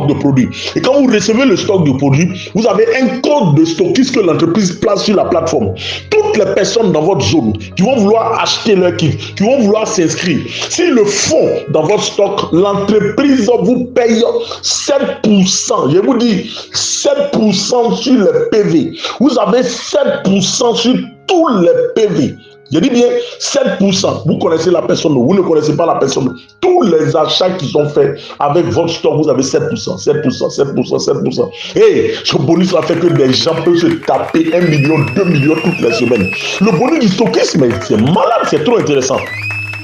de produits. Et quand vous recevez le stock de produits, vous avez un code de stockiste que l'entreprise place sur la plateforme. Toutes les personnes dans votre zone qui vont vouloir acheter leur kit, qui vont vouloir s'inscrire, s'ils le font dans votre stock, l'entreprise vous paye 7%. Je vous dis 7% sur les PV. Vous avez 7% sur tous les PV. Je dis bien 7%. Vous connaissez la personne, vous ne connaissez pas la personne. Tous les achats qui sont faits avec votre stock, vous avez 7%, 7%, 7%, 7%. Et ce bonus-là fait que des gens peuvent se taper 1 million, 2 millions toutes les semaines. Le bonus du stockisme, c'est malade, c'est trop intéressant.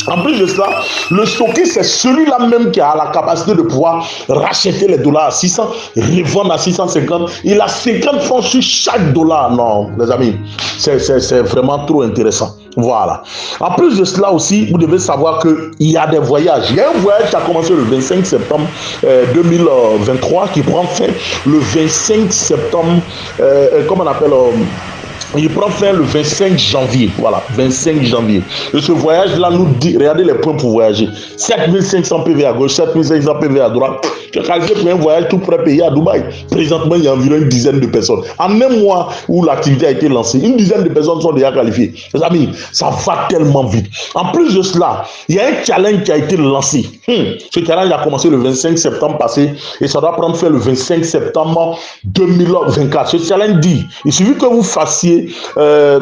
En plus de cela, le stockiste, c'est celui-là même qui a la capacité de pouvoir racheter les dollars à 600, revendre à 650. Il a 50 francs sur chaque dollar. Non, les amis, c'est vraiment trop intéressant. Voilà. En plus de cela aussi, vous devez savoir qu'il y a des voyages. Il y a un voyage qui a commencé le 25 septembre 2023 qui prend fin le 25 septembre, comment on appelle il prend fin le 25 janvier. Voilà, 25 janvier. Et ce voyage-là nous dit, regardez les points pour voyager. 7500 PV à gauche, 7500 PV à droite. Tu as qualifié pour un voyage tout près payé à Dubaï. Présentement, il y a environ une dizaine de personnes. En un mois où l'activité a été lancée, une dizaine de personnes sont déjà qualifiées. Les amis, ça va tellement vite. En plus de cela, il y a un challenge qui a été lancé. Ce challenge a commencé le 25 septembre passé et ça doit prendre fin le 25 septembre 2024. Ce challenge dit, il suffit que vous fassiez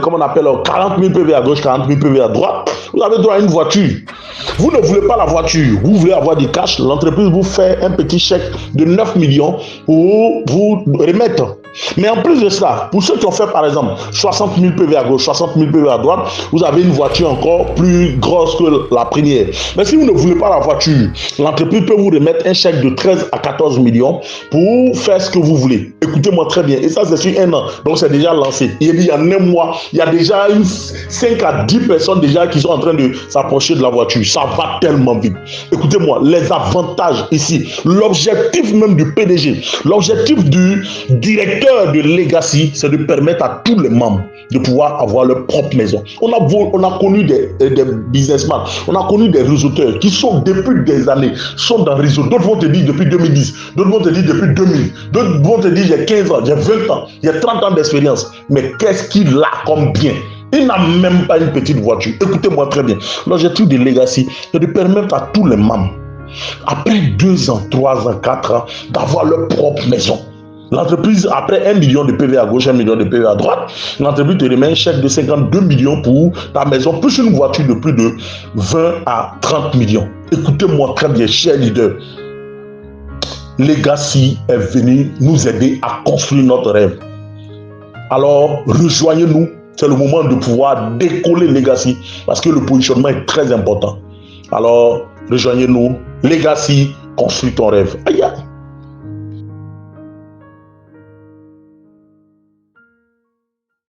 comment on appelle 40 000 PV à gauche, 40 000 PV à droite, vous avez droit à une voiture. Vous ne voulez pas la voiture, vous voulez avoir du cash, l'entreprise vous fait un petit chèque de 9 millions pour vous remettre. Mais en plus de cela, pour ceux qui ont fait par exemple 60 000 PV à gauche, 60 000 PV à droite, vous avez une voiture encore plus grosse que la première. Mais si vous ne voulez pas la voiture, l'entreprise peut vous remettre un chèque de 13 à 14 millions pour faire ce que vous voulez. Écoutez-moi très bien. Et ça, c'est sur un an. Donc, c'est déjà lancé. Il y a un mois, il y a déjà 5 à 10 personnes déjà qui sont en train de s'approcher de la voiture. Ça va tellement vite. Écoutez-moi, les avantages ici, l'objectif même du PDG, l'objectif du directeur de Legacy, c'est de permettre à tous les membres de pouvoir avoir leur propre maison. On a connu des businessmen, on a connu des réseauteurs qui sont depuis des années, sont dans le réseau. D'autres vont te dire depuis 2010, d'autres vont te dire depuis 2000, d'autres vont te dire j'ai 15 ans, j'ai 20 ans, j'ai 30 ans d'expérience. Mais qu'est-ce qu'il a comme bien? Il n'a même pas une petite voiture. Écoutez-moi très bien. L'objectif de Legacy, c'est de permettre à tous les membres, après 2 ans, 3 ans, 4 ans, d'avoir leur propre maison. L'entreprise, après 1 million de PV à gauche, 1 million de PV à droite, l'entreprise te remet un chèque de 52 millions pour ta maison, plus une voiture de plus de 20 à 30 millions. Écoutez-moi très bien, chers leaders. Legacy est venu nous aider à construire notre rêve. Alors, rejoignez-nous. C'est le moment de pouvoir décoller Legacy parce que le positionnement est très important. Alors, rejoignez-nous. Legacy, construis ton rêve. Aïe,